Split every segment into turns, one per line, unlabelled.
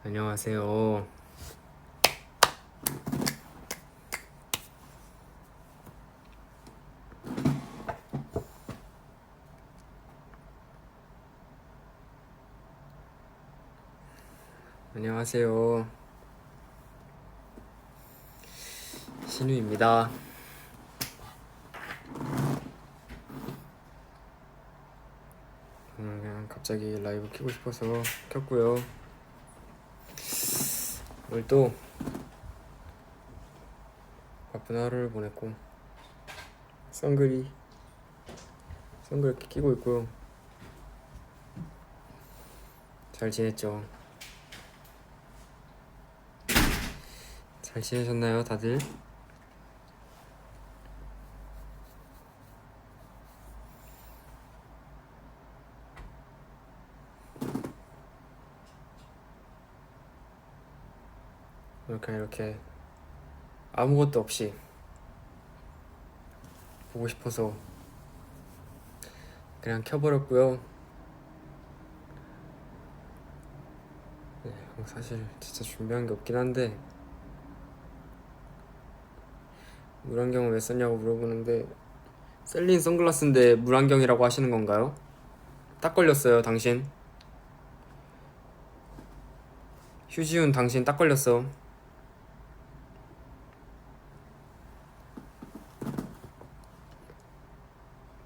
안녕하세요. 안녕하세요. 신우입니다. 그냥 갑자기 라이브 켜고 싶어서 켰고요. 오늘 또 바쁜 하루를 보냈고 선글 이렇게 끼고 있고요. 잘 지냈죠? 잘 지내셨나요, 다들? 이렇게 아무것도 없이 보고 싶어서 그냥 켜버렸고요. 사실 진짜 준비한 게 없긴 한데 물안경을 왜 썼냐고 물어보는데 셀린 선글라스인데 물안경이라고 하시는 건가요? 딱 걸렸어요, 당신. 휴지훈, 당신 딱 걸렸어.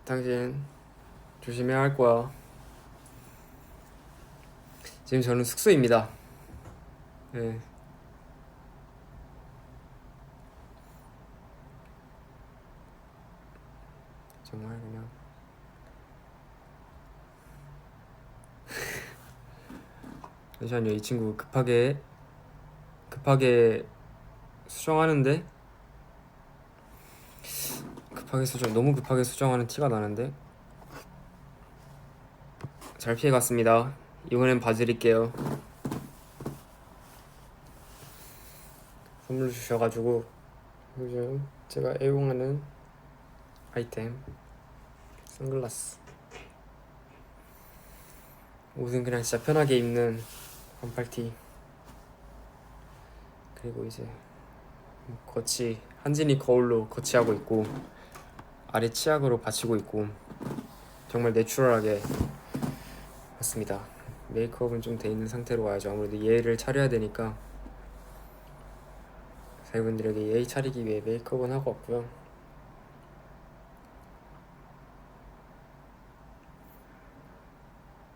당신 조심해야 할 거야. 지금 저는 숙소입니다. 네. 정말 그냥 잠시만요. 이 친구 급하게 수정하는데 너무 급하게 수정하는 티가 나는데 잘 피해갔습니다. 이번엔 봐드릴게요. 선물 주셔가지고 요즘 제가 애용하는 아이템 선글라스. 옷은 그냥 진짜 편하게 입는 반팔티, 그리고 이제 거치 한진이 거울로 거치하고 있고 아래 치약으로 받치고 있고 정말 내추럴하게 왔습니다. 메이크업은 좀 돼 있는 상태로 와야죠. 아무래도 예의를 차려야 되니까 사회분들에게 예의 차리기 위해 메이크업은 하고 왔고요.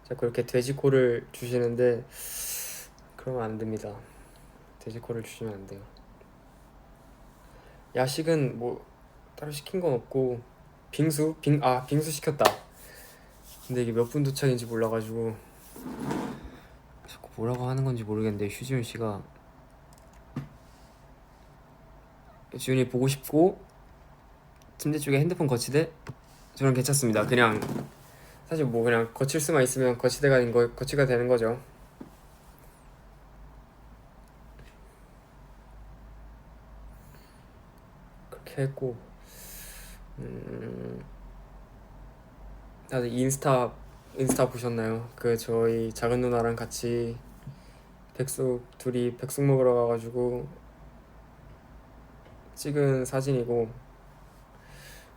자꾸 이렇게 돼지코를 주시는데 그러면 안 됩니다. 돼지코를 주시면 안 돼요. 야식은 뭐 따로 시킨 건 없고 빙수 시켰다. 근데 이게 몇 분 도착인지 몰라가지고 자꾸 뭐라고 하는 건지 모르겠는데 휴지훈 씨가 지훈이 보고 싶고 침대 쪽에 핸드폰 거치대 저는 괜찮습니다. 그냥 사실 뭐 그냥 거칠 수만 있으면 거치가 되는 거죠. 그렇게 했고 다들 인스타 보셨나요? 그 저희 작은 누나랑 같이 둘이 백숙 먹으러 가가지고 찍은 사진이고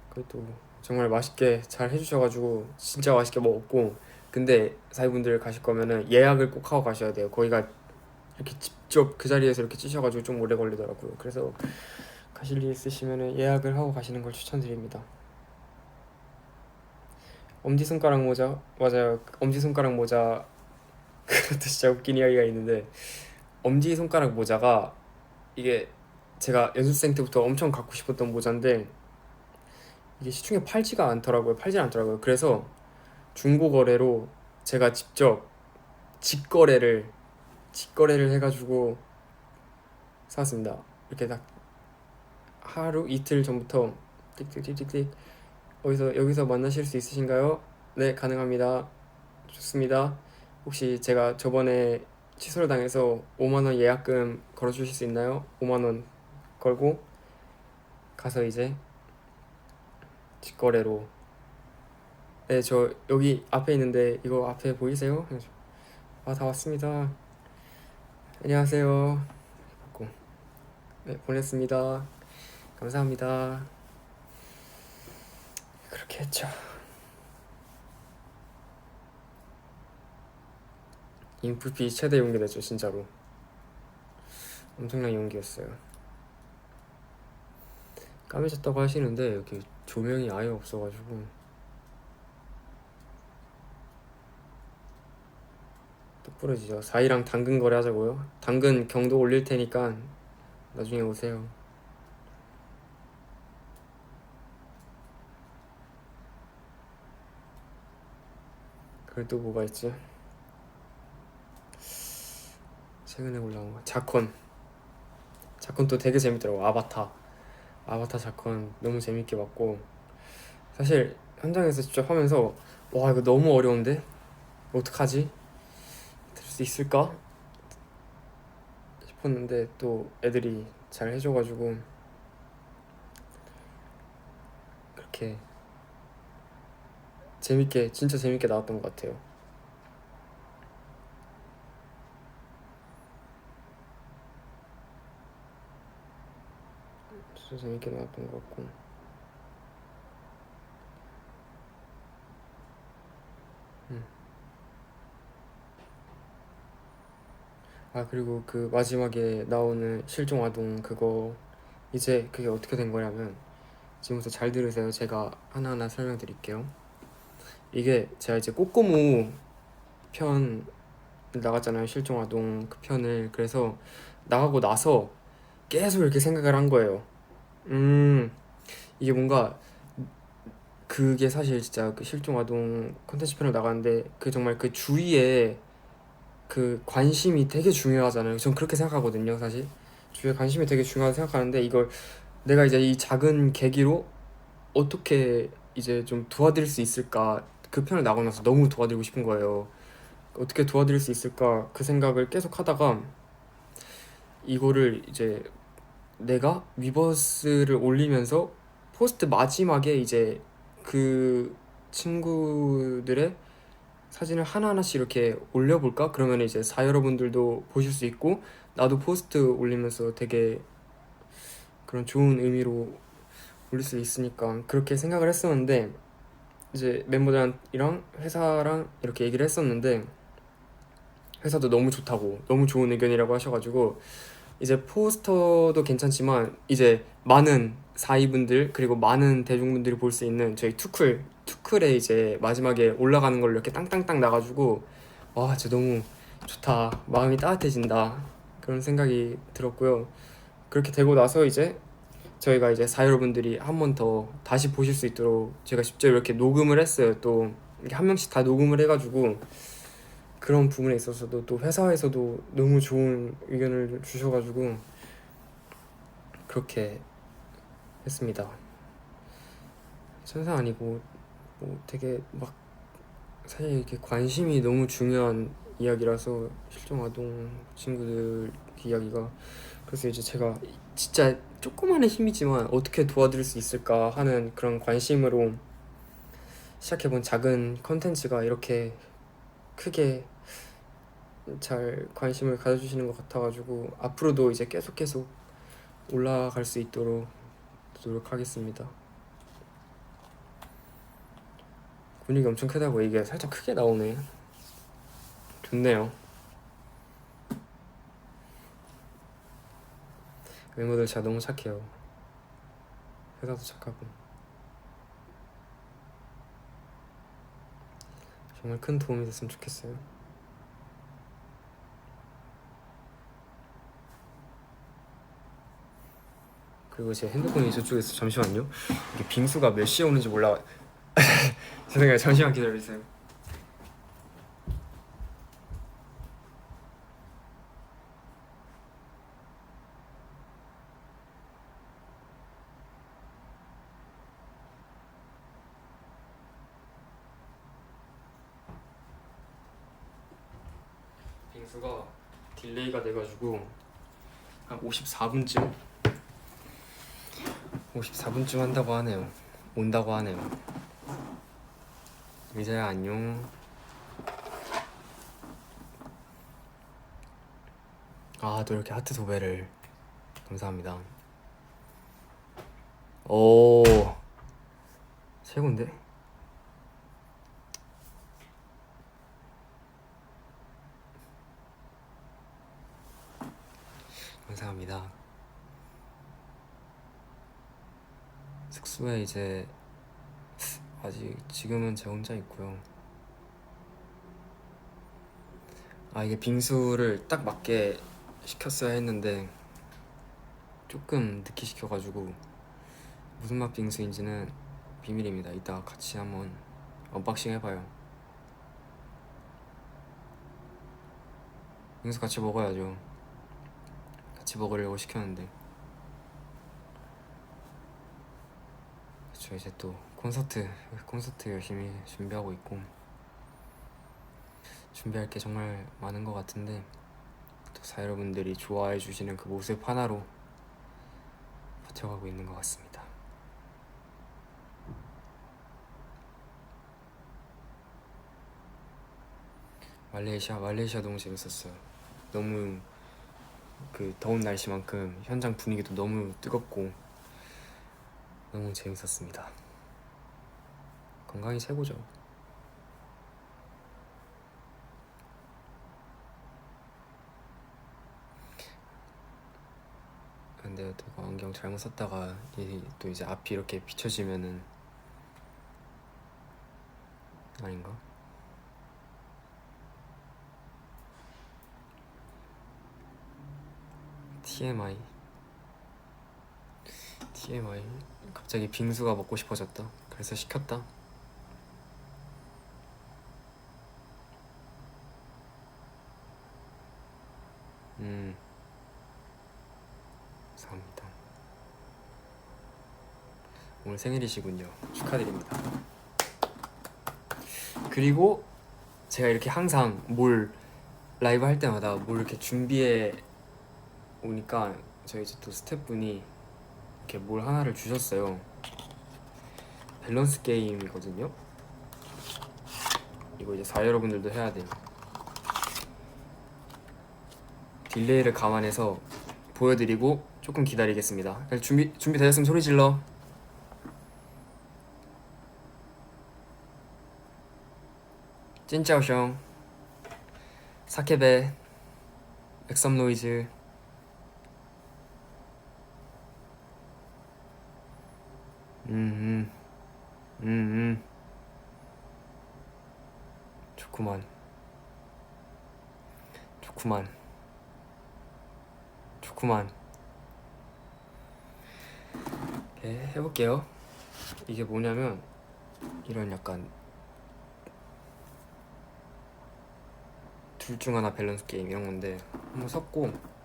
그것도 정말 맛있게 잘 해주셔가지고 진짜 맛있게 먹었고, 근데 사위분들 가실 거면은 예약을 꼭 하고 가셔야 돼요. 거기가 이렇게 직접 그 자리에서 이렇게 찌셔가지고 좀 오래 걸리더라고요. 그래서 가실 일 있으시면은 예약을 하고 가시는 걸 추천드립니다. 엄지손가락 모자, 맞아요. 엄지손가락 모자 그것도 진짜 웃긴 이야기가 있는데 엄지손가락 모자가 이게 제가 연습생 때부터 엄청 갖고 싶었던 모자인데 이게 시중에 팔지 않더라고요. 그래서 중고 거래로 제가 직접 직거래를 해가지고 샀습니다. 이렇게 딱 하루 이틀 전부터 띡띡띡띡띡 여기서 만나실 수 있으신가요? 네, 가능합니다. 좋습니다. 혹시 제가 저번에 취소를 당해서 5만 원 예약금 걸어주실 수 있나요? 5만 원 걸고 가서 이제 직거래로, 네, 저 여기 앞에 있는데 이거 앞에 보이세요? 다 왔습니다. 안녕하세요. 받고 네, 보냈습니다. 감사합니다. 그렇게 했죠. 인프피 최대 용기 됐죠, 진짜로. 엄청난 용기였어요. 까매졌다고 하시는데 여기 조명이 아예 없어가지고 또 부러지죠. 사이랑 당근 거래 하자고요? 당근 경도 올릴 테니까 나중에 오세요. 그리고 또 뭐가 있지? 최근에 올라온 거 자콘 또 되게 재밌더라고. 아바타 자콘 너무 재밌게 봤고, 사실 현장에서 직접 하면서 와 이거 너무 어려운데 어떡하지? 될 수 있을까? 싶었는데 또 애들이 잘 해줘가지고 그렇게 진짜 재밌게 나왔던 것 같아요. 진짜 재밌게 나왔던 것 같고. 아 그리고 그 마지막에 나오는 실종 아동 그거, 이제 그게 어떻게 된 거냐면, 지금부터 잘 들으세요. 제가 하나하나 설명드릴게요. 이게 제가 이제 꼬꼬무 편 나갔잖아요, 실종 아동 그 편을. 그래서 나가고 나서 계속 이렇게 생각을 한 거예요. 이게 뭔가, 그게 사실 진짜 그 실종 아동 컨텐츠 편을 나가는데 그 정말 그 주위에 그 관심이 되게 중요하잖아요. 전 그렇게 생각하거든요, 사실. 주위에 관심이 되게 중요하다고 생각하는데, 이걸 내가 이제 이 작은 계기로 어떻게 이제 좀 도와드릴 수 있을까, 그 편을 나가고 나서 너무 도와드리고 싶은 거예요. 어떻게 도와드릴 수 있을까 그 생각을 계속 하다가, 이거를 이제 내가 위버스를 올리면서 포스트 마지막에 이제 그 친구들의 사진을 하나하나씩 이렇게 올려볼까? 그러면 이제 여러분들도 보실 수 있고 나도 포스트 올리면서 되게 그런 좋은 의미로 올릴 수 있으니까 그렇게 생각을 했었는데, 이제 멤버들이랑 회사랑 이렇게 얘기를 했었는데 회사도 너무 좋다고, 너무 좋은 의견이라고 하셔가지고, 이제 포스터도 괜찮지만 이제 많은 사이분들 그리고 많은 대중분들이 볼 수 있는 저희 투클에 이제 마지막에 올라가는 걸로 이렇게 땅땅땅 나가지고, 와 진짜 너무 좋다, 마음이 따뜻해진다, 그런 생각이 들었고요. 그렇게 되고 나서 이제 저희가 이제 여러분들이 한 번 더 다시 보실 수 있도록 제가 직접 이렇게 녹음을 했어요. 또 이렇게 한 명씩 다 녹음을 해가지고, 그런 부분에 있어서도 또 회사에서도 너무 좋은 의견을 주셔가지고 그렇게 했습니다. 천사 아니고 뭐 되게 막, 사실 이렇게 관심이 너무 중요한 이야기라서 실종 아동 친구들 이야기가. 그래서 이제 제가 진짜 조그마한 힘이지만 어떻게 도와드릴 수 있을까 하는 그런 관심으로 시작해본 작은 컨텐츠가 이렇게 크게 잘 관심을 가져주시는 것 같아가지고, 앞으로도 이제 계속 올라갈 수 있도록 노력하겠습니다. 근육이 엄청 크다고, 이게 살짝 크게 나오네. 좋네요. 멤버들 진짜 너무 착해요. 회사도 착하고 정말 큰 도움이 됐으면 좋겠어요. 그리고 제 핸드폰이 저쪽에서, 잠시만요. 이게 빙수가 몇 시에 오는지 몰라. 죄송해요. 잠시만 기다려주세요. 빙수가 딜레이가 돼가지고 한 54분쯤 한다고 하네요. 온다고 하네요. 의자야 안녕. 또 이렇게 하트 도배를 감사합니다. 오, 최고인데? 감사합니다. 숙소에 이제 아직 지금은 제 혼자 있고요. 이게 빙수를 딱 맞게 시켰어야 했는데 조금 늦게 시켜가지고 무슨 맛 빙수인지는 비밀입니다. 이따 같이 한번 언박싱 해봐요. 빙수 같이 먹어야죠. 같이 먹으려고 시켰는데. 그쵸, 이제 또 콘서트 열심히 준비하고 있고 준비할 게 정말 많은 것 같은데 또 사여러분들이 좋아해 주시는 그 모습 하나로 버텨가고 있는 것 같습니다. 말레이시아 너무 재밌었어요. 너무 그 더운 날씨만큼 현장 분위기도 너무 뜨겁고 너무 재밌었습니다. 건강이 최고죠. 근데 또 안경 잘못 썼다가 또 이제 앞이 이렇게 비춰지면은 아닌가? TMI 갑자기 빙수가 먹고 싶어졌다. 그래서 시켰다. 감사합니다. 오늘 생일이시군요. 축하드립니다. 그리고 제가 이렇게 항상 뭘 라이브 할 때마다 뭘 이렇게 준비해 오니까 저희 이제 또 스태프분이 이렇게 뭘 하나를 주셨어요. 밸런스 게임이거든요. 이거 이제 여러분들도 해야 돼요. 딜레이를 감안해서 보여드리고 조금 기다리겠습니다. 준비되셨으면 소리 질러. 찐짜오숑 사케베 액섬 노이즈 좋구만. 네, 해볼게요. 이게 뭐냐면 이런 약간 둘 중 하나 밸런스 게임 이런 건데 한번 섞고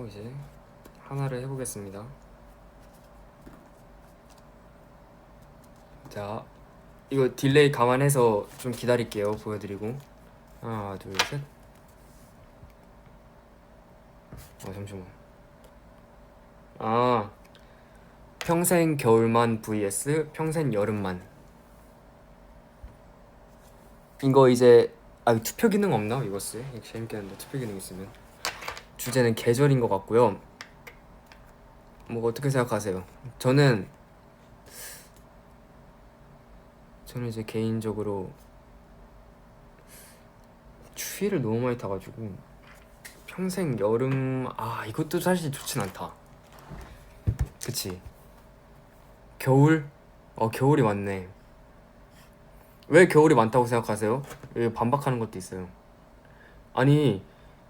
이제 하나를 해보겠습니다. 자, 이거 딜레이 감안해서 좀 기다릴게요. 보여드리고 하나 둘 셋. 잠시만. 평생 겨울만 vs 평생 여름만. 이거 이제 투표 기능 없나? 이거스 이거 재밌겠는데 투표 기능 있으면. 주제는 계절인 것 같고요. 뭐 어떻게 생각하세요? 저는 이제 개인적으로 추위를 너무 많이 타가지고 평생 여름 이것도 사실 좋진 않다. 그치? 겨울? 겨울이 많네. 왜 겨울이 많다고 생각하세요? 왜 반박하는 것도 있어요. 아니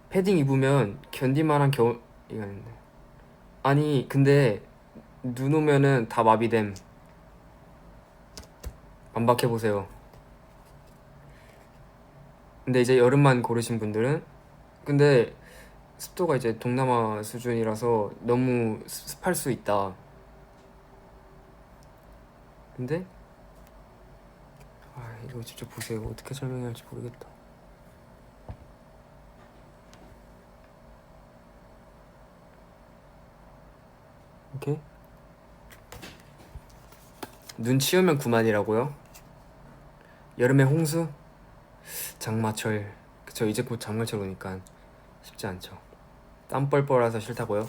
패딩 입으면 견딜만한 겨울 이거 아닌데. 아니 근데 눈 오면은 다 마비됨. 반박해보세요. 근데 이제 여름만 고르신 분들은 근데 습도가 이제 동남아 수준이라서 너무 습할 수 있다. 근데 이거 직접 보세요. 어떻게 설명해야 할지 모르겠다. 오케이. 눈 치우면 그만이라고요? 여름에 홍수? 장마철. 그쵸, 이제 곧 장마철 오니까 쉽지 않죠. 땀 뻘뻘해서 싫다고요?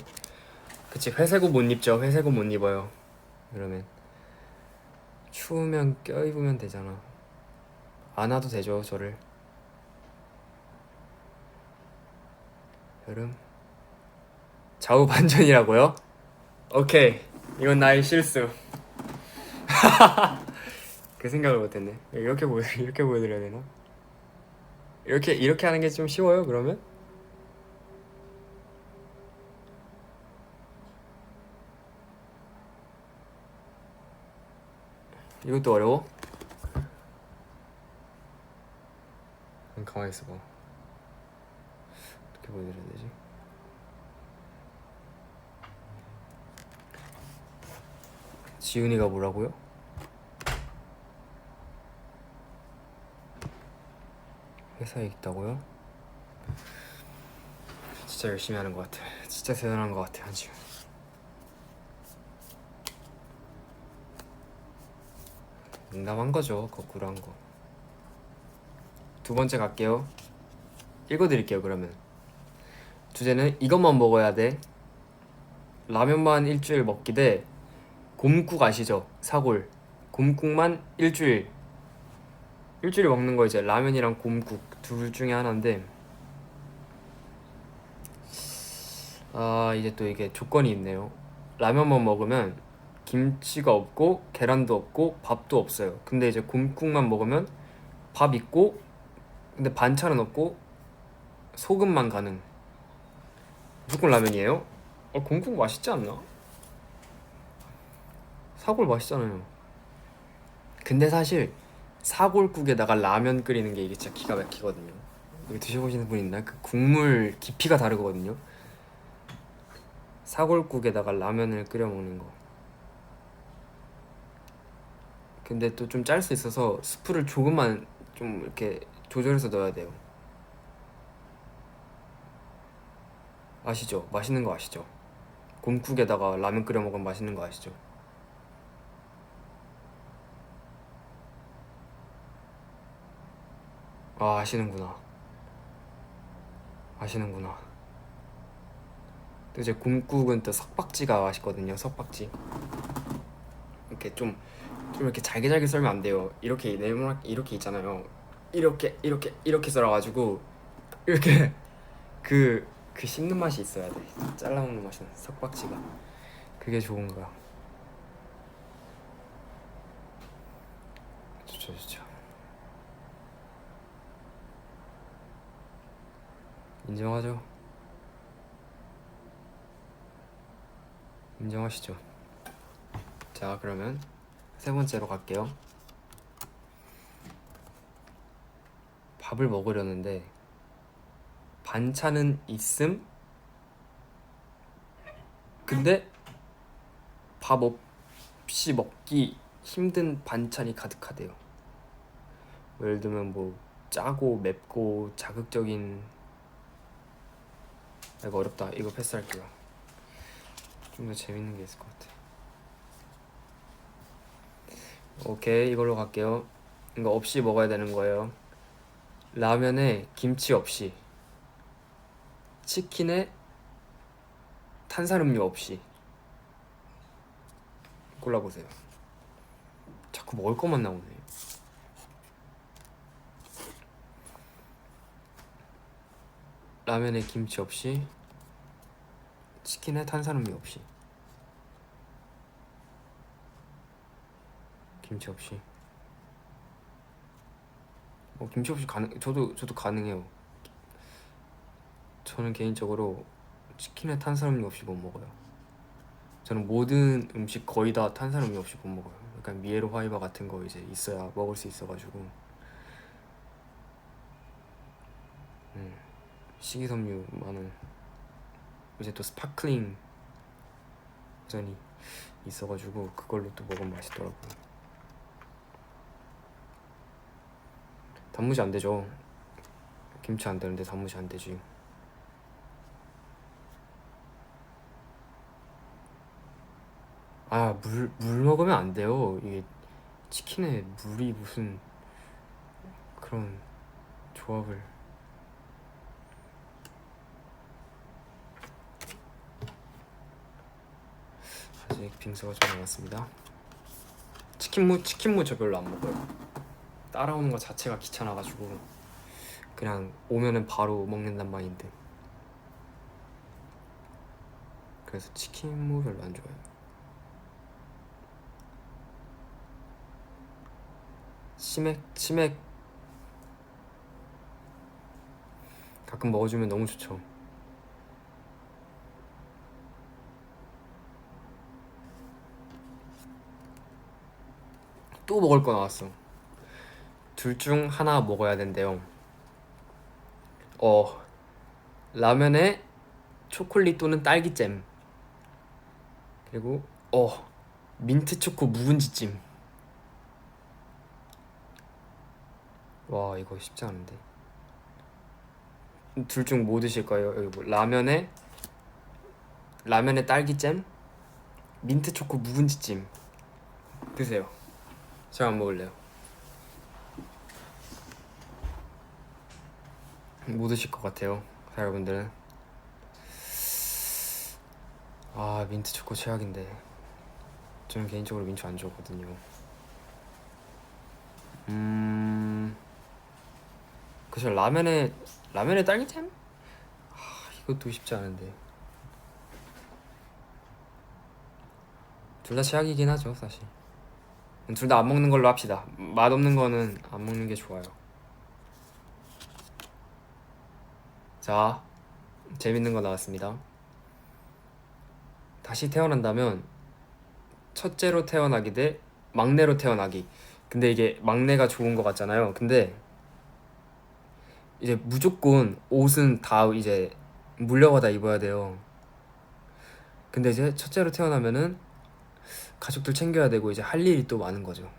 그치, 회색 옷 못 입죠. 회색 옷 못 입어요. 그러면 추우면 껴입으면 되잖아. 안 와도 되죠, 저를. 여름 좌우 반전이라고요? 오케이, 이건 나의 실수. 그 생각을 못했네. 이렇게 보여드려야 되나? 이렇게 하는 게 좀 쉬워요, 그러면? 이것도 어려워? 가만히 있어봐. 어떻게 보여드려야 되지? 지훈이가 뭐라고요? 회사에 있다고요? 진짜 열심히 하는 것 같아. 진짜 대단한 것 같아, 지금. 농담한 거죠, 거꾸로 한 거. 두 번째 갈게요. 읽어드릴게요, 그러면. 주제는 이것만 먹어야 돼. 라면만 일주일 먹기 대 곰국 아시죠? 사골. 곰국만 일주일 먹는 거. 이제 라면이랑 곰국 둘 중에 하나인데, 이제 또 이게 조건이 있네요. 라면만 먹으면 김치가 없고 계란도 없고 밥도 없어요. 근데 이제 곰국만 먹으면 밥 있고 근데 반찬은 없고 소금만 가능. 무조건 라면이에요? 곰국 맛있지 않나? 사골 맛있잖아요. 근데 사실 사골국에다가 라면 끓이는 게 이게 진짜 기가 막히거든요. 여기 드셔보시는 분 있나? 그 국물 깊이가 다르거든요. 사골국에다가 라면을 끓여 먹는 거. 근데 또 좀 짤 수 있어서 스프를 조금만 좀 이렇게 조절해서 넣어야 돼요. 아시죠? 맛있는 거 아시죠? 곰국에다가 라면 끓여 먹으면 맛있는 거 아시죠? 아시는구나. 또 이제 곰국은 또 석박지가 맛있거든요. 석박지. 이렇게 좀 이렇게 잘게 썰면 안 돼요. 이렇게 네모나게 이렇게 있잖아요. 이렇게 썰어가지고 이렇게 그 씹는 맛이 있어야 돼. 잘라 먹는 맛은 석박지가. 그게 좋은 거야. 좋죠. 인정하죠? 인정하시죠? 자, 그러면 세 번째로 갈게요. 밥을 먹으려는데 반찬은 있음. 근데 밥 없이 먹기 힘든 반찬이 가득하대요. 예를 들면 뭐 짜고 맵고 자극적인. 이거 어렵다. 이거 패스할게요. 좀 더 재밌는 게 있을 것 같아. 오케이, 이걸로 갈게요. 이거 없이 먹어야 되는 거예요. 라면에 김치 없이, 치킨에 탄산음료 없이. 골라보세요. 자꾸 먹을 것만 나오네. 라면에 김치 없이, 치킨에 탄산음료 없이. 김치 없이. 김치 없이 저도 가능해요. 저는 개인적으로 치킨에 탄산음료 없이 못 먹어요. 저는 모든 음식 거의 다 탄산음료 없이 못 먹어요. 약간 미에로 화이바 같은 거 이제 있어야 먹을 수 있어가지고. 식이섬유 많은. 이제 또 스파클링 버전이 있어가지고 그걸로 또 먹으면 맛있더라고요. 단무지 안 되죠. 김치 안 되는데 단무지 안 되지. 물 먹으면 안 돼요. 이게 치킨에 물이 무슨 그런 조합을. 아직 빙수가 좀 남았습니다. 치킨무 저 별로 안 먹어요. 따라오는 거 자체가 귀찮아가지고 그냥 오면은 바로 먹는단 마인드. 그래서 치킨무 별로 안 좋아해요. 치맥 가끔 먹어주면 너무 좋죠. 또 먹을 거 나왔어. 둘 중 하나 먹어야 된대요. 라면에 초콜릿 또는 딸기잼, 그리고 민트 초코 묵은지찜. 와, 이거 쉽지 않은데. 둘 중 뭐 드실 거예요? 여기 뭐 라면에 딸기잼, 민트 초코 묵은지찜 드세요. 제가 안 먹을래요. 뭐 드실 것 같아요, 여러분들은? 민트 초코 최악인데. 저는 개인적으로 민초 안 좋아하거든요. 그죠. 라면에 딸기잼? 이것도 쉽지 않은데. 둘 다 최악이긴 하죠, 사실. 둘 다 안 먹는 걸로 합시다. 맛없는 거는 안 먹는 게 좋아요. 자, 재밌는 거 나왔습니다. 다시 태어난다면 첫째로 태어나기 대 막내로 태어나기. 근데 이게 막내가 좋은 거 같잖아요. 근데 이제 무조건 옷은 다 이제 물려받아 입어야 돼요. 근데 이제 첫째로 태어나면은 가족들 챙겨야 되고 이제 할 일이 또 많은 거죠.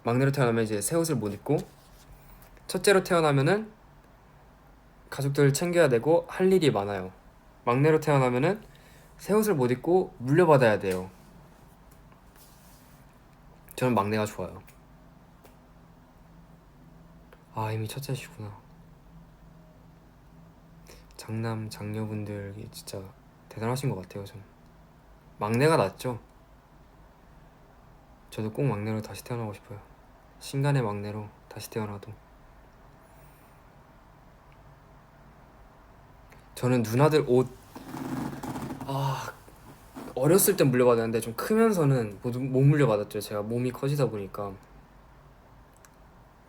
막내로 태어나면 이제 새 옷을 못 입고, 첫째로 태어나면은 가족들 챙겨야 되고 할 일이 많아요. 막내로 태어나면은 새 옷을 못 입고 물려받아야 돼요. 저는 막내가 좋아요. 이미 첫째시구나. 장녀분들이 진짜 대단하신 것 같아요. 전 막내가 낫죠. 저도 꼭 막내로 다시 태어나고 싶어요. 신간의 막내로 다시 태어나도. 저는 누나들 옷 어렸을 땐 물려받았는데 좀 크면서는 못 물려받았죠. 제가 몸이 커지다 보니까.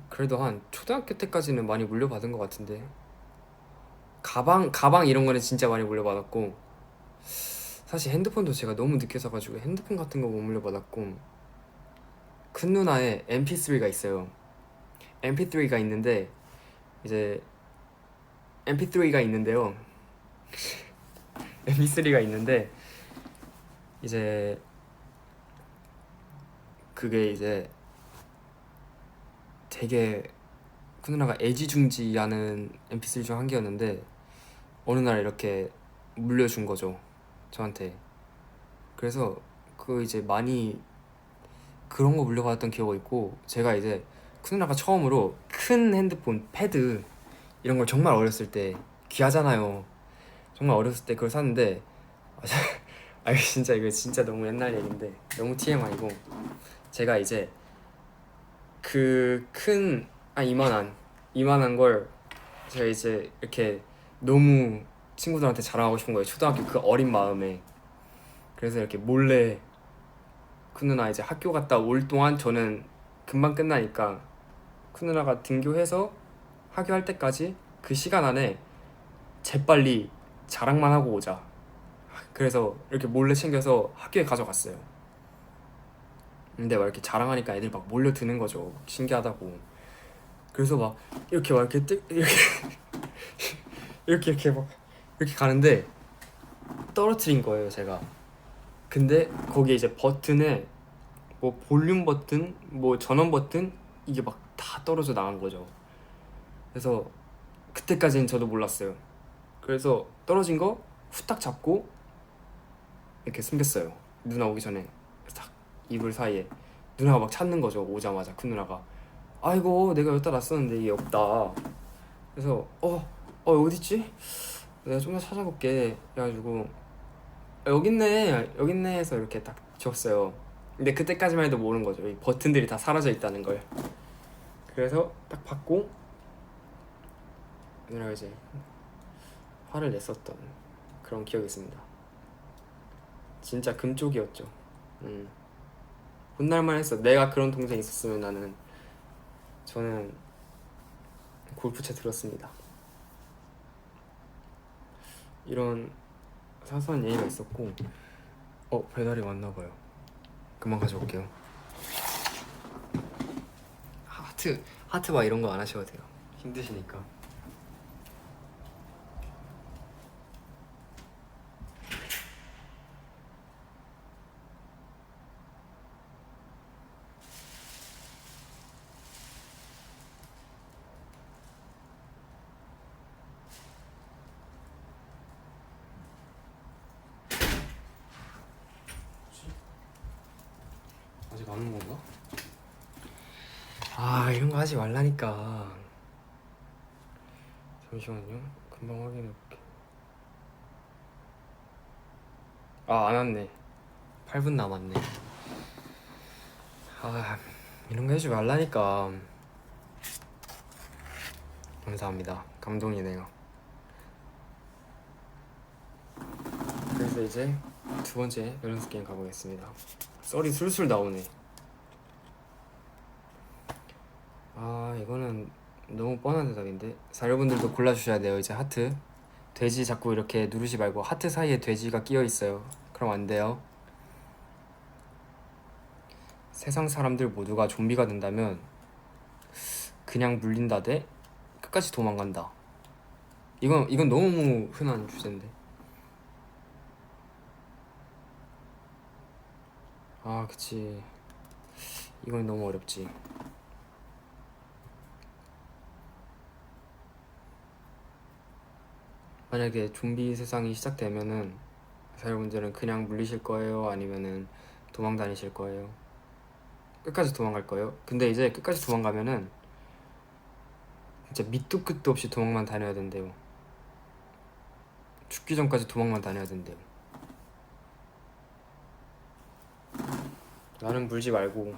그래도 한 초등학교 때까지는 많이 물려받은 것 같은데. 가방 이런 거는 진짜 많이 물려받았고, 사실 핸드폰도 제가 너무 늦게 사가지고 핸드폰 같은 거 못 물려받았고, 큰 누나의 MP3가 있어요. MP3가 있는데 이제 MP3가 있는데요. MP3가 있는데 이제 그게 이제 되게 큰 누나가 애지중지하는 MP3 중 한 개였는데 어느 날 이렇게 물려준 거죠, 저한테. 그래서 그 이제 많이 그런 거 물려받았던 기억이 있고, 제가 이제 큰 누나가 처음으로 큰 핸드폰 패드 이런 걸 정말 어렸을 때, 귀하잖아요. 정말 어렸을 때 그걸 샀는데 진짜 이거 진짜 너무 옛날 얘기인데 너무 TMI고, 제가 이제 그 큰 이만한 걸 제가 이제 이렇게 너무 친구들한테 자랑하고 싶은 거예요, 초등학교 그 어린 마음에. 그래서 이렇게 몰래 큰 누나 이제 학교 갔다 올 동안, 저는 금방 끝나니까 큰 누나가 등교해서 학교할 때까지 그 시간 안에 재빨리 자랑만 하고 오자. 그래서 이렇게 몰래 챙겨서 학교에 가져갔어요. 근데 막 이렇게 자랑하니까 애들 막 몰려드는 거죠. 신기하다고. 그래서 막 이렇게 이렇게 막 이렇게 가는데 떨어뜨린 거예요, 제가. 근데 거기에 이제 버튼에 뭐 볼륨 버튼, 뭐 전원 버튼, 이게 막 다 떨어져 나간 거죠. 그래서 그때까지는 저도 몰랐어요. 그래서 떨어진 거 후딱 잡고 이렇게 숨겼어요. 누나 오기 전에 딱 이불 사이에 누나가 막 찾는 거죠. 오자마자 큰 누나가 아이고 내가 여기다 놨었는데 이게 없다. 그래서 어딨지? 내가 좀 더 찾아볼게 해가지고 여기 있네 해서 이렇게 딱 줬어요. 근데 그때까지만 해도 모르는 거죠. 이 버튼들이 다 사라져 있다는 걸. 그래서 딱 받고 누나가 이제 화를 냈었던 그런 기억이 있습니다. 진짜 금쪽이었죠. 혼날만 했어. 내가 그런 동생이 있었으면 저는 골프채 들었습니다. 이런 사소한 예의가 있었고 배달이 왔나봐요. 금방 가져올게요. 하트 막 이런 거 안 하셔도 돼요. 힘드시니까. 아직 안 온 건가? 이런 거 하지 말라니까. 잠시만요. 금방 확인해볼게. 안 왔네. 8분 남았네. 이런 거 해주지 말라니까. 감사합니다. 감동이네요. 그래서 이제 두 번째 밸런스 게임 가보겠습니다. 썰이 술술 나오네. 이거는 너무 뻔한 대답인데. 자, 여러분들도 골라주셔야 돼요. 이제 하트. 돼지 자꾸 이렇게 누르지 말고 하트 사이에 돼지가 끼어 있어요. 그럼 안 돼요. 세상 사람들 모두가 좀비가 된다면 그냥 물린다 대 끝까지 도망간다. 이건 너무 흔한 주제인데. 그치. 이건 너무 어렵지. 만약에 좀비 세상이 시작되면은 여러분들은 그냥 물리실 거예요? 아니면은 도망 다니실 거예요? 끝까지 도망갈 거예요? 근데 이제 끝까지 도망가면은 진짜 밑도 끝도 없이 도망만 다녀야 된대요. 죽기 전까지 도망만 다녀야 된대요. 나는 물지 말고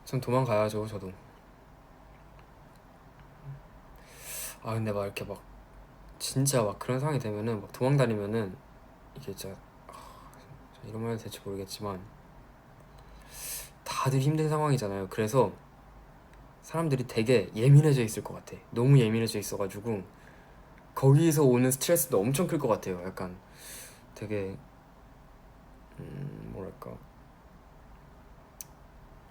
전 도망가야죠. 저도. 근데 막 이렇게 막 진짜 막 그런 상황이 되면은 막 도망 다니면은 이게 진짜 이런 말도 될지 모르겠지만 다들 힘든 상황이잖아요. 그래서 사람들이 되게 예민해져 있을 것 같아. 너무 예민해져 있어가지고 거기서 오는 스트레스도 엄청 클 것 같아요. 약간 되게 뭐랄까,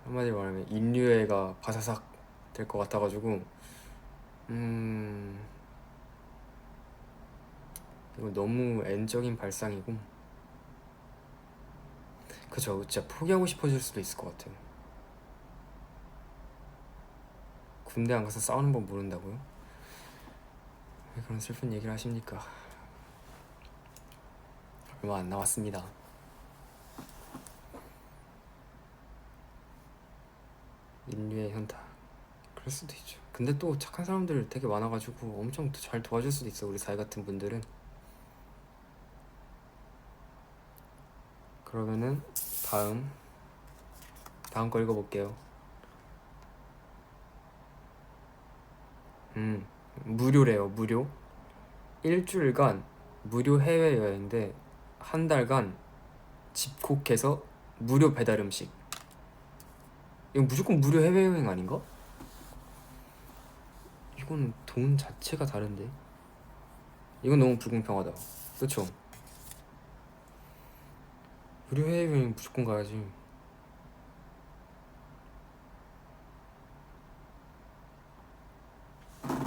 한마디로 말하면 인류애가 바사삭 될 것 같아가지고 이거 너무 N적인 발상이고, 그쵸, 진짜 포기하고 싶어질 수도 있을 것 같아요. 군대 안 가서 싸우는 법 모른다고요? 왜 그런 슬픈 얘기를 하십니까? 얼마 안 남았습니다. 인류의 현타. 그럴 수도 있죠. 근데 또 착한 사람들 되게 많아가지고 엄청 잘 도와줄 수도 있어, 우리 사회 같은 분들은. 그러면은 다음 거 읽어볼게요. 무료래요. 무료. 일주일간 무료 해외여행 대 한 달간 집콕해서 무료 배달 음식. 이건 무조건 무료 해외여행 아닌가? 이건 돈 자체가 다른데. 이건 너무 불공평하다. 그쵸? 무료 해외여행 무조건 가야지.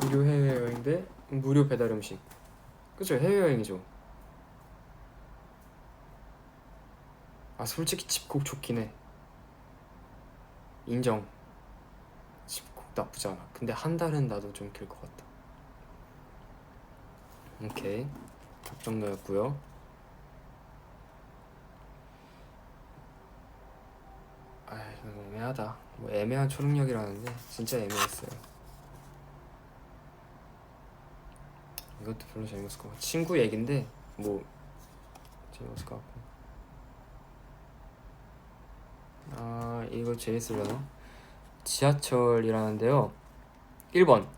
무료 해외여행 대 무료 배달 음식. 그쵸? 해외여행이죠. 솔직히 집콕 좋긴 해. 인정. 집콕 나쁘지 않아. 근데 한 달은 나도 좀 길 것 같다. 오케이. 답정너였고요. 아 이거 애매하다. 뭐 애매한 초능력이라는데 진짜 애매했어요. 이것도 별로 재밌을 것 같고 친구 얘긴데 뭐 재밌을 것 같고. 아 이거 재밌으려나? 지하철이라는데요. 1번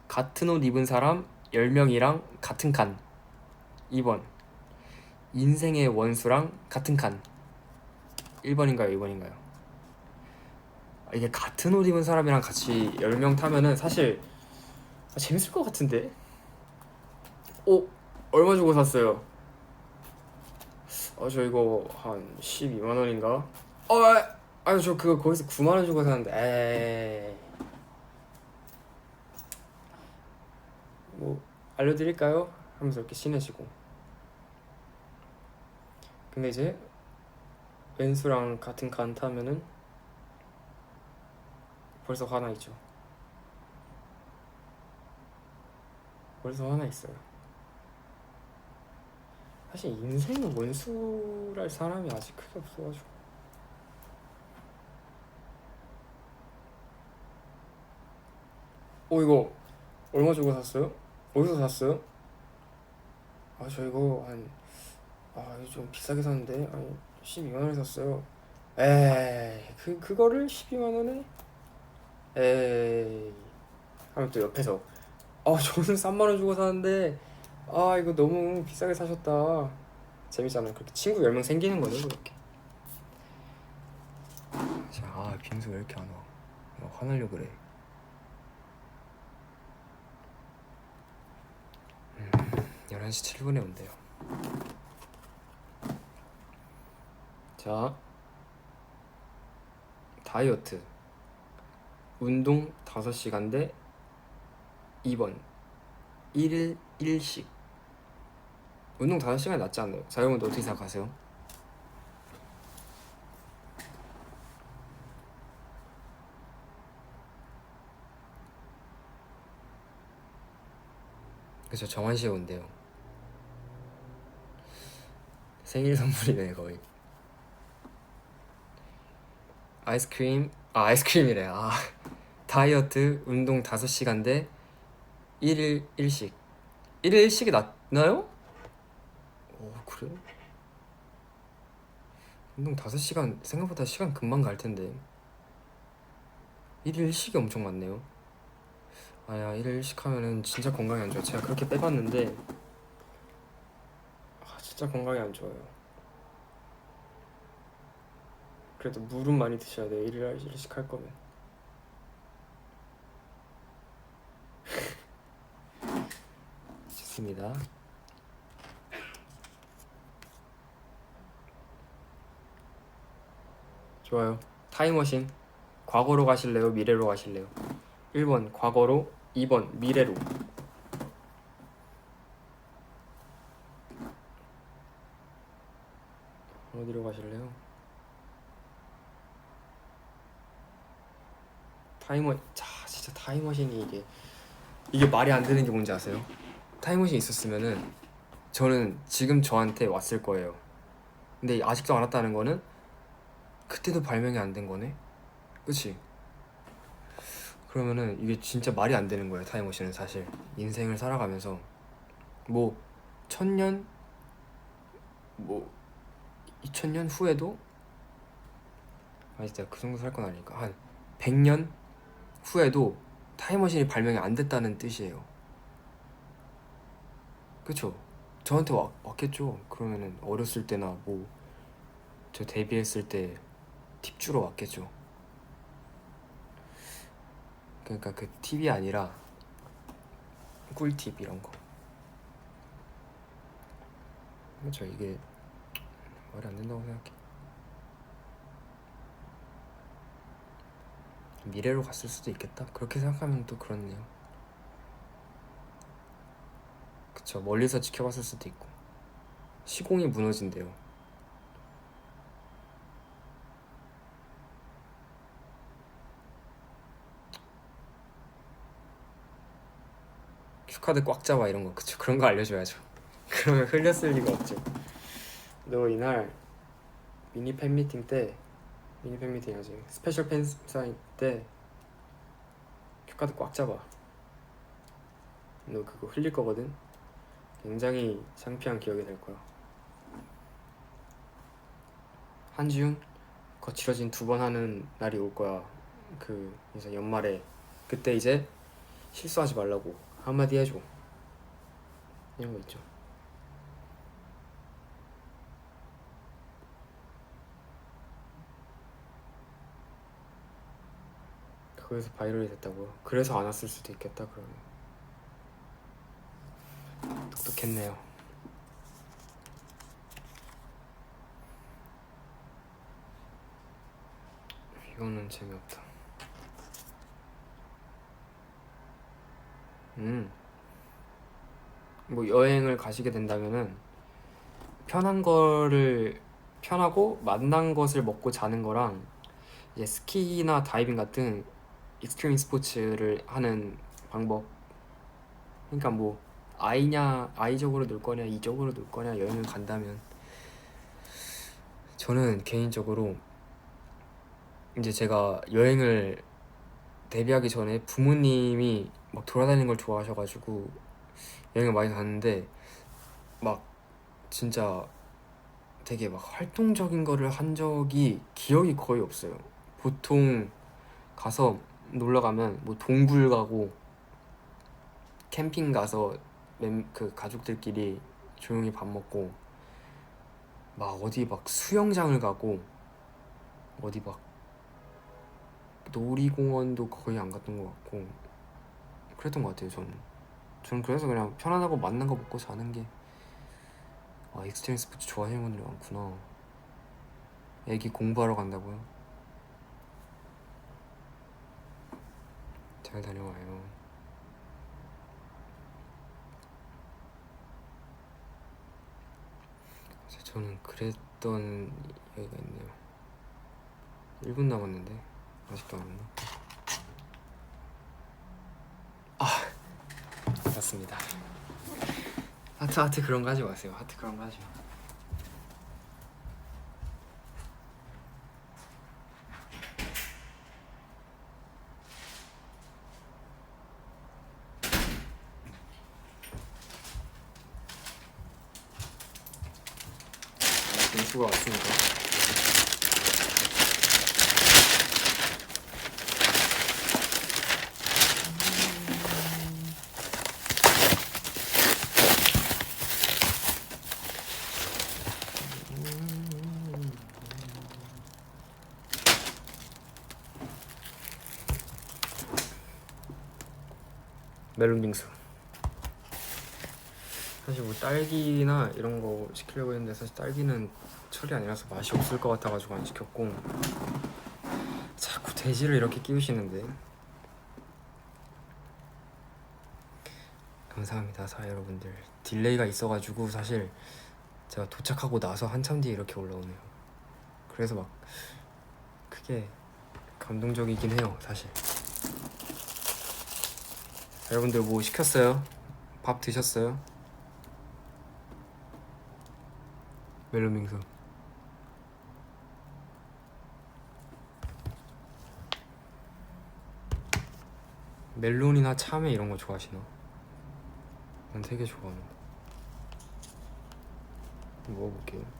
같은 옷 입은 사람 10명이랑 같은 칸. 2번 인생의 원수랑 같은 칸. 1번인가요 2번인가요? 이게 같은 옷 입은 사람이랑 같이 10명 타면은 사실 재밌을 것 같은데? 얼마 주고 샀어요? 저 이거 한 12만 원인가? 아니 저 그거 거기서 9만 원 주고 샀는데 에이. 뭐 알려드릴까요? 하면서 이렇게 친해지고. 근데 이제 왼수랑 같은 칸 타면은 벌써 화나 있죠. 벌써 화나 있어요. 사실 인생은 원수랄 사람이 아직 크게 없어가지고. 이거 얼마 주고 샀어요? 어디서 샀어요? 저 이거 이거 좀 비싸게 샀는데 12만 원에 샀어요. 에이 그거를 12만 원에? 에이 하면 또 옆에서 저는 3만 원 주고 샀는데 이거 너무 비싸게 사셨다. 재밌잖아요. 그렇게 친구 10명 생기는 거죠 그렇게. 빙수 왜 이렇게 안 와? 화나려 그래. 11시 7분에 온대요. 자, 다이어트 운동 5시간 대 2번 1일 1식. 운동 5시간이 낫지 않나요? 자영은 어떻게 생각하세요? 그쵸, 정한씨에 온대요. 생일 선물이네 거의. 아이스크림이래. 다이어트 운동 5시간 대 1일 1식. 1일 1식이 낫나요? 그래? 운동 5시간 생각보다 시간 금방 갈 텐데. 1일 1식이 엄청 많네요. 1일 1식 하면은 진짜 건강이 안 좋아. 제가 그렇게 빼봤는데 진짜 건강이 안 좋아요. 그래도 물은 많이 드셔야 돼요. 1일 1식 할 거면. 좋습니다. 좋아요. 타임머신 과거로 가실래요? 미래로 가실래요? 1번 과거로, 2번 미래로. 어디로 가실래요? 진짜 타임머신이 이게 말이 안 되는 게 뭔지 아세요? 타임머신이 있었으면은 저는 지금 저한테 왔을 거예요. 근데 아직도 안 왔다는 거는 그때도 발명이 안 된 거네? 그치? 그러면은 이게 진짜 말이 안 되는 거예요. 타임머신은 사실 인생을 살아가면서 뭐 1000년 뭐 2000년 후에도 진짜 그 정도 살 건 아니니까 한 100년 후에도 타임머신이 발명이 안 됐다는 뜻이에요. 그쵸? 저한테 왔겠죠. 그러면은 어렸을 때나 뭐 저 데뷔했을 때 팁 주러 왔겠죠. 그러니까 그 팁이 아니라 꿀팁 이런 거. 그렇죠. 이게 말이 안 된다고 생각해. 미래로 갔을 수도 있겠다. 그렇게 생각하면 또 그렇네요. 그쵸. 멀리서 지켜봤을 수도 있고. 시공이 무너진대요. 큐카드 꽉 잡아 이런 거. 그쵸. 그런 거 알려줘야죠. 그러면 흘렸을 리가 없죠. 너 이날 미니 팬미팅 아직 스페셜 팬 사인 때 큐카드 꽉 잡아. 너 그거 흘릴 거거든. 굉장히 창피한 기억이 될 거야. 한지훈 거칠어진 2번 하는 날이 올 거야. 그 이제 연말에 그때 이제 실수하지 말라고 한마디 해줘. 이런 거 있죠. 그래서 바이럴이 됐다고요? 그래서 안 왔을 수도 있겠다. 그러면 똑똑했네요. 이거는 재미없다. 뭐 여행을 가시게 된다면은 편하고 맛난 것을 먹고 자는 거랑 이제 스키나 다이빙 같은 익스트림 스포츠를 하는 방법. 그러니까 뭐 아이적으로 놀 거냐 이적으로 놀 거냐 여행을 간다면 저는 개인적으로 이제 제가 여행을 데뷔하기 전에 부모님이 막 돌아다니는 걸 좋아하셔가지고 여행을 많이 갔는데 막 진짜 되게 막 활동적인 거를 한 적이 기억이 거의 없어요. 보통 가서 놀러 가면 뭐 동굴 가고 캠핑 가서 그 가족들끼리 조용히 밥 먹고 막 어디 막 수영장을 가고 어디 막 놀이공원도 거의 안 갔던 것 같고 그랬던 것 같아요. 저는 그래서 그냥 편안하고 맛난 거 먹고 자는 게 익스트림 스포츠 좋아하시는 분들이 많구나. 애기 공부하러 간다고요? 잘 다녀와요. 저는 그랬던 얘기가 있네요. 1분 남았는데 아직도 안 왔나? 맞습니다. 하트 그런 거 하지 마세요. 하트 그런 거 하지 마. 점수가 왔습니다. 멜론 빙수. 사실 뭐 딸기나 이런 거 시키려고 했는데 사실 딸기는 철이 아니라서 맛이 없을 것 같아가지고 안 시켰고 자꾸 돼지를 이렇게 끼우시는데 감사합니다 사회 여러분들. 딜레이가 있어가지고 사실 제가 도착하고 나서 한참 뒤에 이렇게 올라오네요. 그래서 막 크게 감동적이긴 해요 사실. 여러분들 뭐 시켰어요? 밥 드셨어요? 멜론 빙수. 멜론이나 참외 이런 거 좋아하시나? 난 되게 좋아하는데. 먹어볼게요.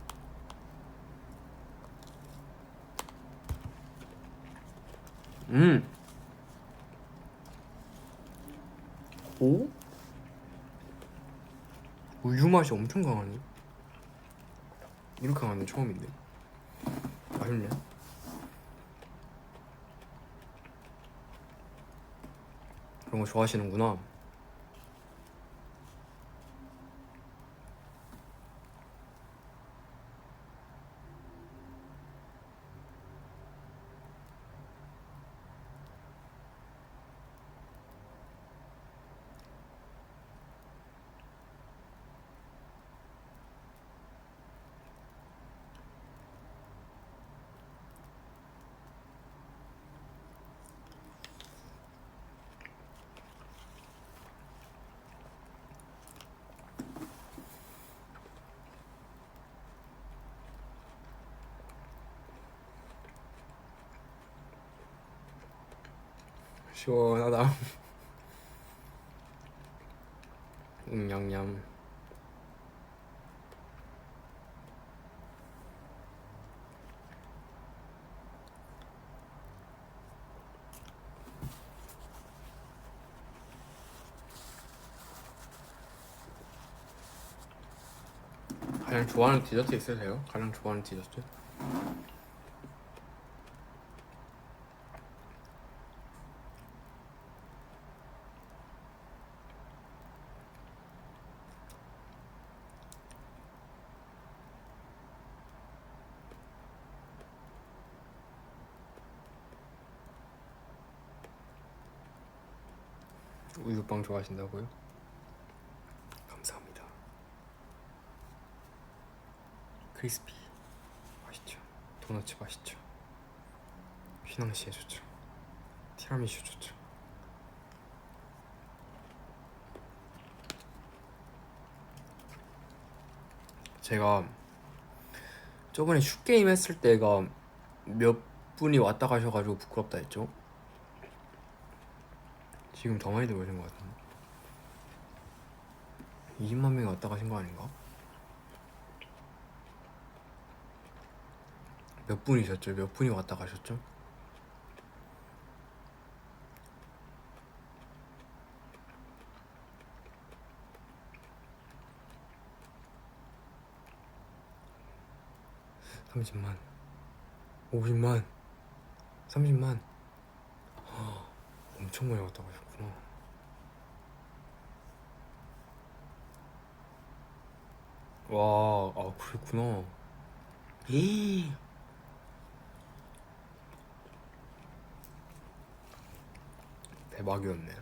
오? 우유 맛이 엄청 강하네. 이렇게 강한 건 처음인데. 맛있네. 그런 거 좋아하시는구나. 시원하다. 냠냠. 가장 좋아하는 디저트 있으세요? 가장 좋아하는 디저트? 우유빵 좋아하신다고요? 감사합니다. 크리스피 맛있죠. 도너츠 맛있죠. 휘낭시에 좋죠. 티라미슈 좋죠. 제가 저번에 슛게임 했을 때가 몇 분이 왔다 가셔가지고 부끄럽다 했죠? 지금 더 많이 들어오신 것 같은데 20만 명이 왔다 가신 거 아닌가? 몇 분이셨죠? 몇 분이 왔다 가셨죠? (30만) (50만) (30만) 엄청 많이 왔다 가셨구나. 와, 아 그랬구나. 에이. 대박이었네.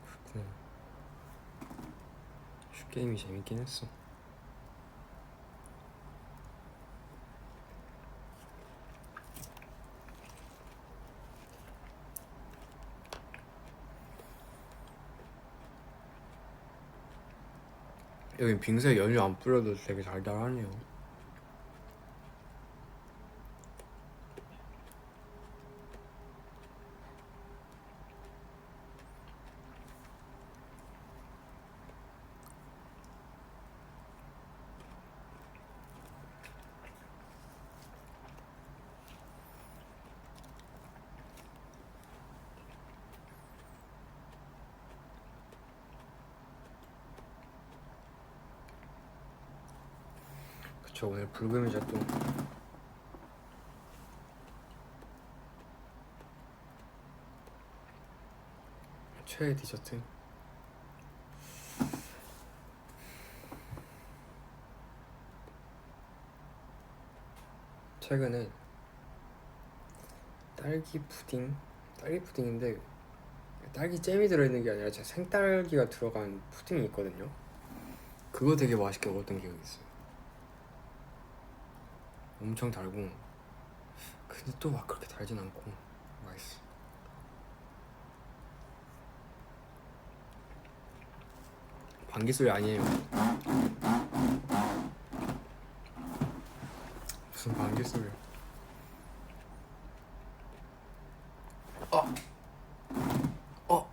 그렇구나. 슛게임이 재밌긴 했어. 여긴 빙수에 연유 안 뿌려도 되게 달달하네요. 그쵸, 오늘 불금이자 또 최애 디저트. 최근에 딸기 푸딩인데 딸기 잼이 들어있는 게 아니라 진짜 생딸기가 들어간 푸딩이 있거든요. 그거 되게 맛있게 먹었던 기억이 있어요. 엄청 달고 근데 또 막 그렇게 달진 않고 맛있어. 방귀소리 아니에요. 무슨 방귀소리. 어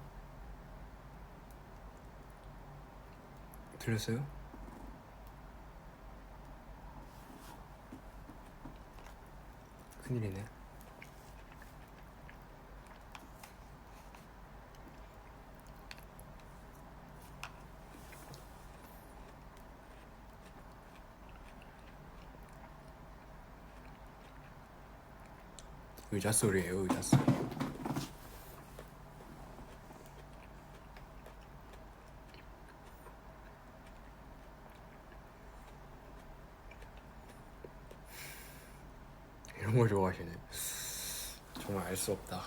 들렸어요? 큰일이네. 의자 소리예요, 의자 소리. 이런 걸 좋아하시네. 정말 알 수 없다.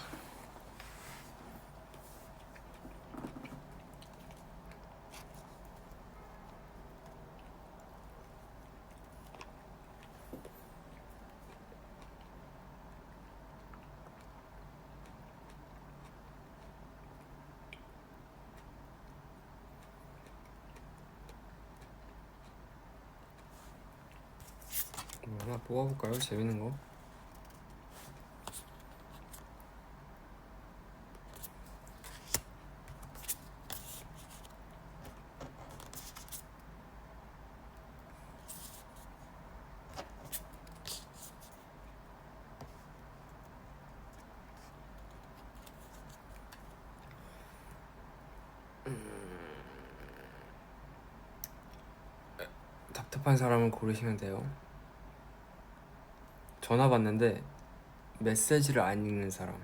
하나 뽑아볼까요? 재밌는 거. 답답한 사람을 고르시면 돼요. 전화 받는데 메시지를 안 읽는 사람,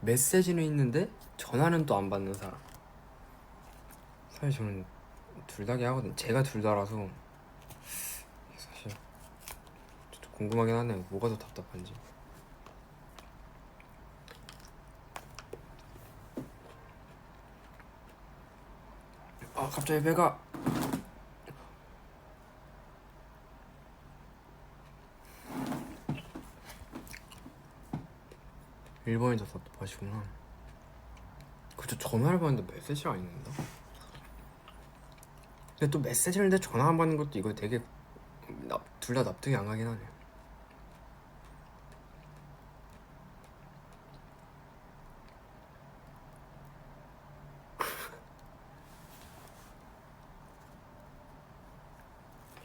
메시지는 있는데 전화는 또 안 받는 사람. 사실 저는 둘 다게 하거든. 제가 둘 다라서 사실 좀 궁금하긴 하네요. 뭐가 더 답답한지. 아 갑자기 배가. 일본이 더 답답하시구나. 그쵸, 전화를 받는데 메시지를 안 읽는다? 근데 또 메시지를 했는데 전화 안 받는 것도 이거 되게 둘 다 납득이 안 가긴 하네.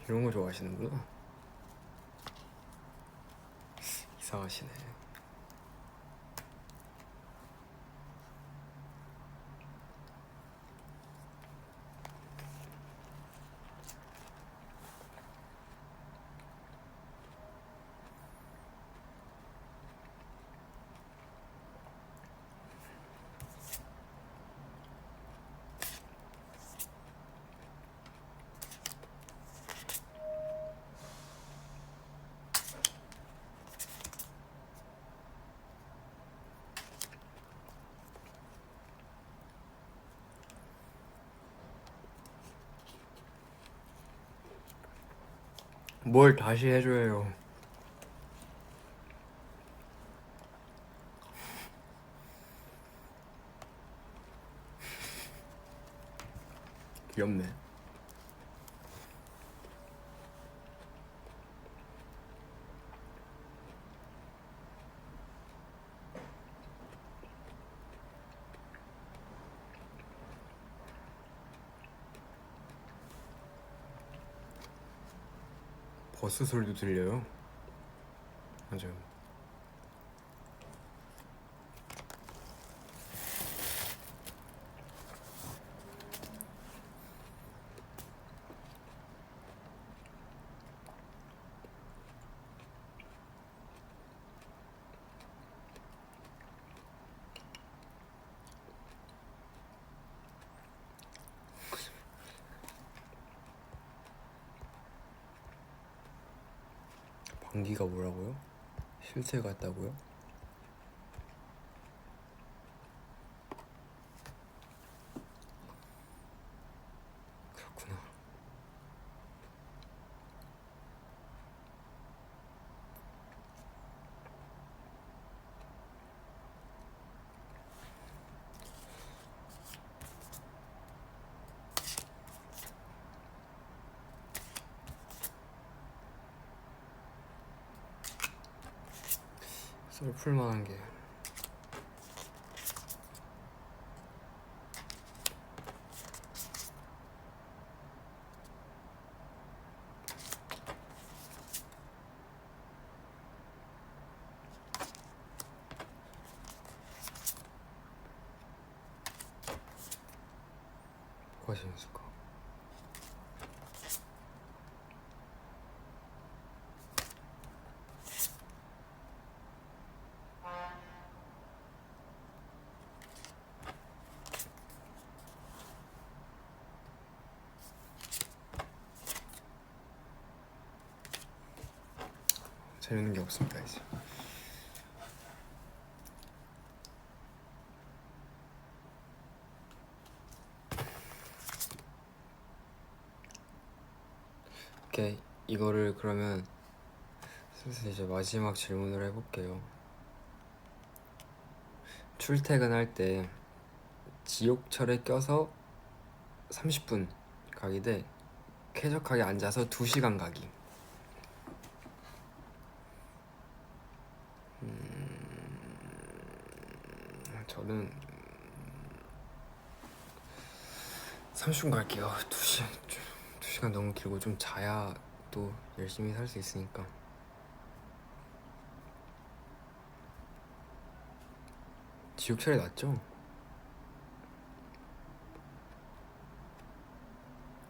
이런 거 좋아하시는구나. 이상하시네. 뭘 다시 해줘요. 귀엽네. 버스 소리도 들려요. 맞아요. 방귀가 뭐라고요? 실체 같다고요? 그렇구나. 썰 풀만한 게 뭐가 재밌을까? 재밌는 게 없습니다 이제. 오케이, 이거를 그러면 슬슬 이제 마지막 질문을 해볼게요. 출퇴근할 때 지옥철에 껴서 30분 가기 대 쾌적하게 앉아서 2시간 가기. 저는 30분 갈게요. 2시간 너무 길고 좀 자야 또 열심히 살 수 있으니까. 지옥철이 낫죠?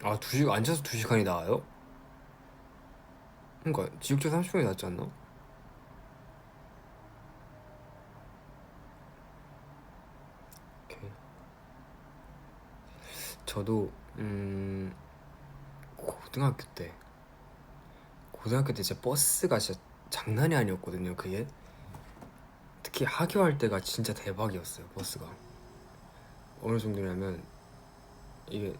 아, 2시간 앉아서 2시간이 나와요? 그러니까 지옥철 30분이 낫지 않나? 오케이. 저도 고등학교 때 진짜 버스가 진짜 장난이 아니었거든요. 그게 특히 하교할 때가 진짜 대박이었어요. 버스가 어느 정도냐면 이게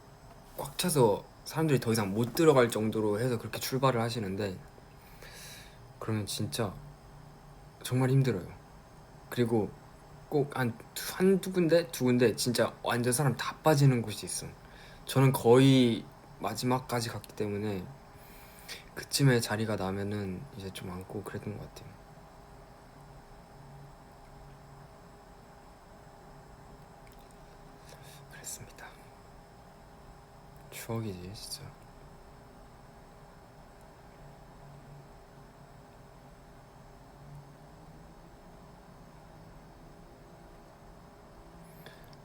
꽉 차서 사람들이 더 이상 못 들어갈 정도로 해서 그렇게 출발을 하시는데, 그러면 진짜 정말 힘들어요. 그리고 꼭 한두 군데 두 군데 진짜 완전 사람 다 빠지는 곳이 있어. 저는 거의 마지막까지 갔기 때문에 그쯤에 자리가 나면은 이제 좀 앉고 그랬던 것 같아요. 그랬습니다. 추억이지 진짜.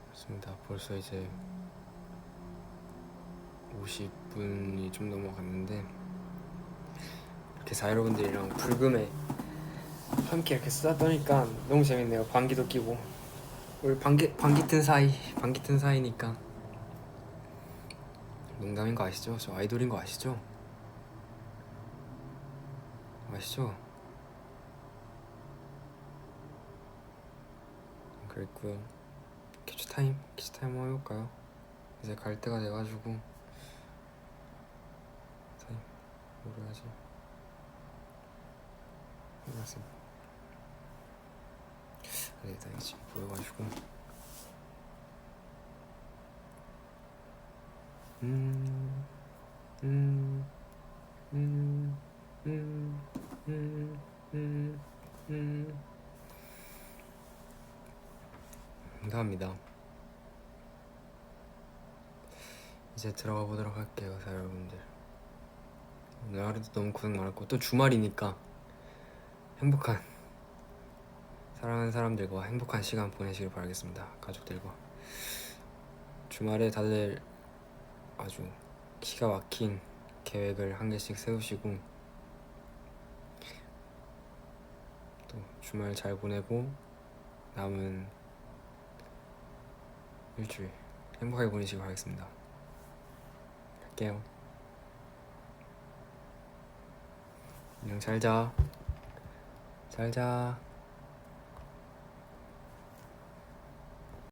그렇습니다. 벌써 이제 50분이 좀 넘어갔는데, 이렇게 여러분들이랑 불금에 함께 이렇게 수다 떠니까 너무 재밌네요. 방귀도 끼고. 우리 방귀 튼 사이니까. 농담인 거 아시죠? 저 아이돌인 거 아시죠? 아시죠? 그랬고요. 퀴즈 타임 한번 해볼까요? 이제 갈 때가 돼가지고. 뭐로 하지? 해봤습니다. 나 지금 보여가지고. 감사합니다. 이제 들어가 보도록 할게요, 여러분들. 오늘 하루도 너무 고생 많았고, 또 주말이니까 행복한, 사랑하는 사람들과 행복한 시간 보내시길 바라겠습니다. 가족들과. 주말에 다들 아주 기가 막힌 계획을 한 개씩 세우시고, 또 주말 잘 보내고 남은 일주일 행복하게 보내시길 바라겠습니다. 갈게요. 안녕. 잘 자.